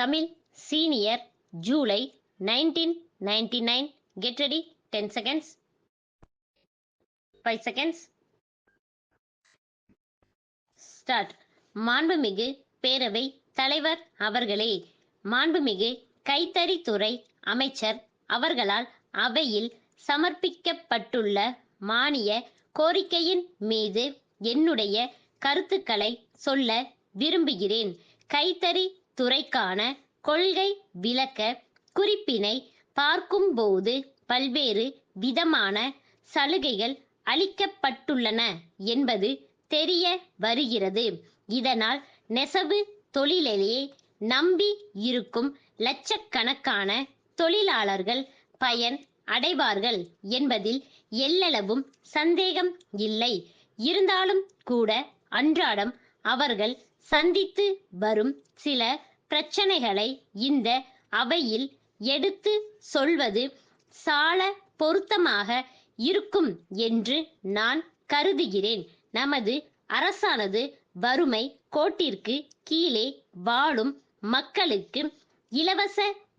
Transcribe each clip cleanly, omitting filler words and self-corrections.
Tamil senior July 1999. Get ready. 10 seconds. 5 seconds. Start. மாண்புமிகு பேரவை தலைவர் அவர்களே, மாண்புமிகு கைத்தறித்துறை அமைச்சர் அவர்களால் அவையில் சமர்ப்பிக்கப்பட்டுள்ள மானிய கோரிக்கையின் மீது என்னுடைய கருத்துக்களை சொல்ல விரும்புகிறேன். கைத்தறி துறைக்கான கொள்கை விளக்க குறிப்பினை பார்க்கும்போது பல்வேறு விதமான சலுகைகள் அளிக்கப்பட்டுள்ளன என்பது தெரிய வருகிறது. இதனால் நெசவு தொழிலையே நம்பி இருக்கும் லட்சக்கணக்கான தொழிலாளர்கள் பயன் அடைவார்கள் என்பதில் எல்லளவும் சந்தேகம் இல்லை. இருந்தாலும் கூட அன்றாடம் அவர்கள் சந்தித்து வரும் சில பிரச்சனைகளை இந்த அவையில் எடுத்து சொல்வது சால பொருத்தமாக இருக்கும் என்று நான் கருதுகிறேன். நமது அரசானது வறுமை கோட்டிற்கு கீழே வாழும் மக்களுக்கு இலவச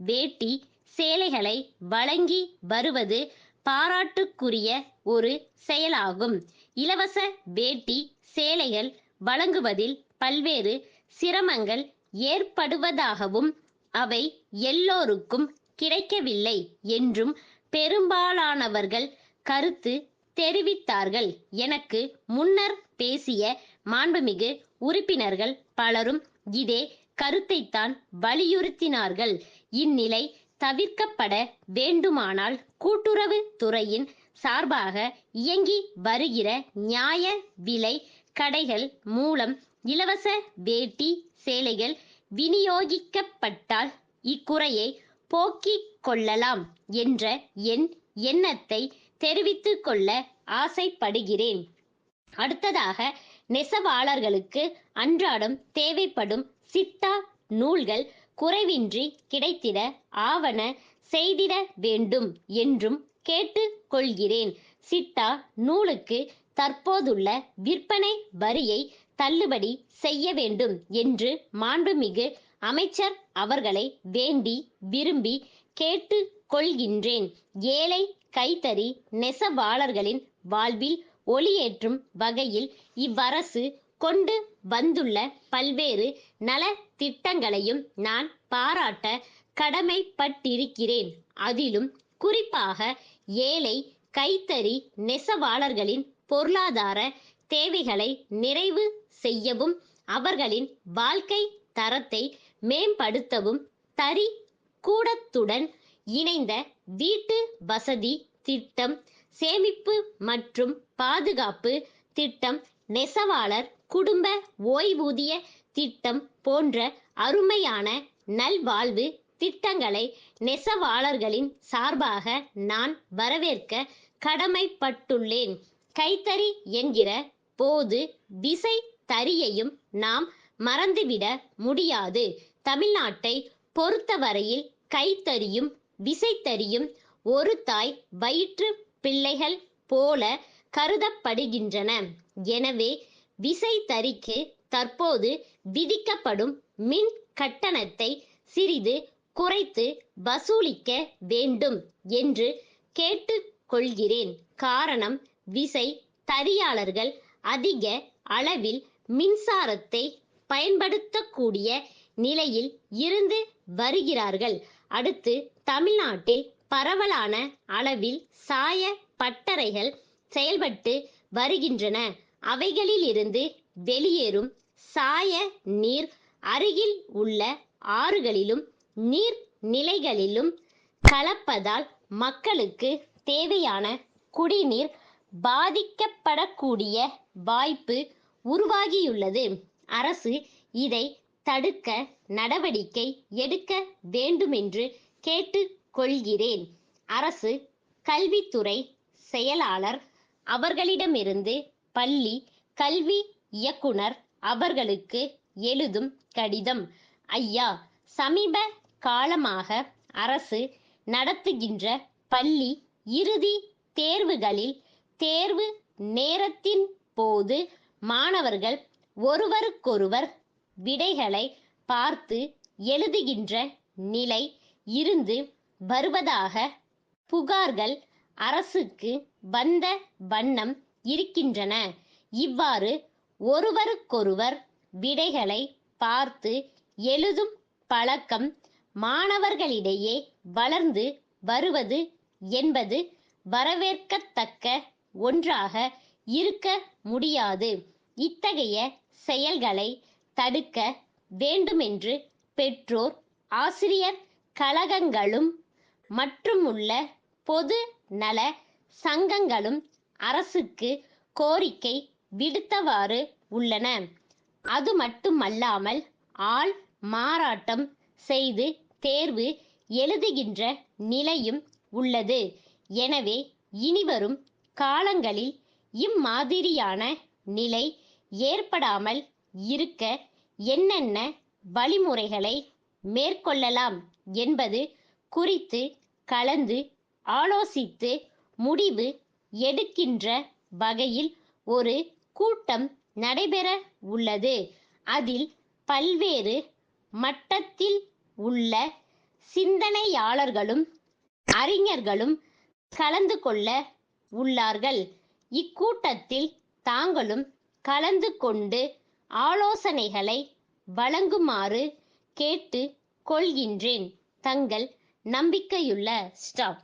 வேட்டி சேலைகளை வழங்கி வருவது பாராட்டுக்குரிய ஒரு செயலாகும். இலவச வேட்டி சேலைகள் வழங்குவதில் பல்வேறு சிரமங்கள் ஏற்படுவதாகவும் அவை எல்லோருக்கும் கிடைக்கவில்லை என்றும் பெரும்பாலானவர்கள் கருத்து தெரிவித்தார்கள். எனக்கு முன்னர் பேசிய மாண்புமிகு உறுப்பினர்கள் பலரும் இதே கருத்தைத்தான் வலியுறுத்தினார்கள். இந்நிலை தவிர்க்கப்பட வேண்டுமானால் கூட்டுறவு துறையின் சார்பாக இயங்கி வருகிற நியாய விலை கடைகள் மூலம் இலவச வேட்டி சேலைகள் விநியோகிக்கப்பட்டால் இக்குறையை போக்கிக் கொள்ளலாம் என்ற என் எண்ணத்தை தெரிவித்துக் கொள்ள ஆசைப்படுகிறேன். அடுத்ததாக, நெசவாளர்களுக்கு அன்றாடம் தேவைப்படும் சிட்டா நூல்கள் குறைவின்றி கிடைத்திட ஆவன செய்திட வேண்டும் என்றும் கேட்டுக் கொள்கிறேன். சிட்டா நூலுக்கு தற்போதுள்ள விற்பனை வரியை தள்ளுபடி செய்ய வேண்டும் என்று மாண்புமிகு அமைச்சர் அவர்களை வேண்டி விரும்பி கேட்டுக் கொள்கின்றேன். ஏழை கைத்தறி நெசவாளர்களின் வாழ்வில் ஒளியேற்றும் வகையில் இவ்வரசு கொண்டு வந்துள்ள பல்வேறு நல திட்டங்களையும் நான் பாராட்ட கடமைப்பட்டிருக்கிறேன். அதிலும் குறிப்பாக ஏழை கைத்தறி நெசவாளர்களின் பொருளாதார தேவைகளை நிறைவு செய்யவும் அவர்களின் வாழ்க்கை தரத்தை மேம்படுத்தவும் தறி கூடத்துடன் இணைந்த வீட்டு வசதி திட்டம், சேமிப்பு மற்றும் பாதுகாப்பு திட்டம், நெசவாளர் குடும்ப ஓய்வூதிய திட்டம் போன்ற அருமையான நல்வாழ்வு திட்டங்களை நெசவாளர்களின் சார்பாக நான் வரவேற்க கடமைப்பட்டுள்ளேன். கைத்தறி என்கிற போது விசை தறியையும் நாம் மறந்துவிட முடியாது. தமிழ்நாட்டை பொறுத்தவரையில் கைத்தறியும் விசைத்தறியும் ஒரு தாய் வயிற்று பிள்ளைகள் போல கருதப்படுகின்றன. எனவே விசைத்தறிக்கு தற்போது விதிக்கப்படும் மின் கட்டணத்தை சிறிது குறைத்து வசூலிக்க வேண்டும் என்று கேட்டுக் கொள்கிறேன். காரணம், விசை தறியாளர்கள் அதிக அளவில் மின்சாரத்தை பயன்படுத்தக்கூடிய நிலையில் இருந்து வருகிறார்கள். அடுத்து, தமிழ்நாட்டில் பரவலான அளவில் சாய பட்டறைகள் செயல்பட்டு வருகின்றன. அவைகளிலிருந்து வெளியேறும் சாய நீர் அருகில் உள்ள ஆறுகளிலும் நீர் நிலைகளிலும் கலப்பதால் மக்களுக்கு தேவையான குடிநீர் பாதிக்கப்படக்கூடிய வாய்ப்பு உருவாகியுள்ளது. அரசு இதை தடுக்க நடவடிக்கை எடுக்க வேண்டுமென்று கேட்டுக் கொள்கிறேன். அரசு கல்வித்துறை செயலாளர் அவர்களிடமிருந்து பள்ளி கல்வி இயக்குனர் அவர்களுக்கு எழுதும் கடிதம். ஐயா, சமீப காலமாக அரசு நடத்துகின்ற பள்ளி இறுதி தேர்வுகளில் தேர்வு நேரத்தின் போது மாணவர்கள் ஒருவருக்கொருவர் விடைகளை பார்த்து எழுதுகின்ற நிலை இருந்து வருவதாக புகார்கள் அரசுக்கு வந்த வண்ணம் இருக்கின்றன. இவ்வாறு ஒருவருக்கொருவர் விடைகளை பார்த்து எழுதும் பழக்கம் மாணவர்களிடையே வளர்ந்து வருவது என்பது வரவேற்கத்தக்க ஒன்றாக இருக்க முடியாது. இத்தகைய செயல்களை தடுக்க வேண்டுமென்று பெற்றோர் ஆசிரியர் கழகங்களும் மற்றுமுள்ள பொது நல சங்கங்களும் அரசுக்கு கோரிக்கை விடுத்தவாறு உள்ளன. அது மட்டுமல்லாமல் ஆள் மாறாட்டம் செய்து தேர்வு எழுதுகின்ற நிலையும் உள்ளது. எனவே இனிவரும் காலங்களில் இம்மாதிரியான நிலை ஏற்படாமல் இருக்க என்னென்ன வழிமுறைகளை மேற்கொள்ளலாம் என்பது குறித்து கலந்து ஆலோசித்து முடிவு எடுக்கின்ற வகையில் ஒரு கூட்டம் நடைபெற உள்ளது. அதில் பல்வேறு மட்டத்தில் உள்ள சிந்தனையாளர்களும் அறிஞர்களும் கலந்து கொள்ள உள்ளார்கள். இக்கூட்டத்தில் தாங்களும் கலந்து கொண்டு ஆலோசனைகளை வழங்குமாறு கேட்டு கொள்கின்றேன். தங்கள் நம்பிக்கையுள்ள ஸ்டாஃப்.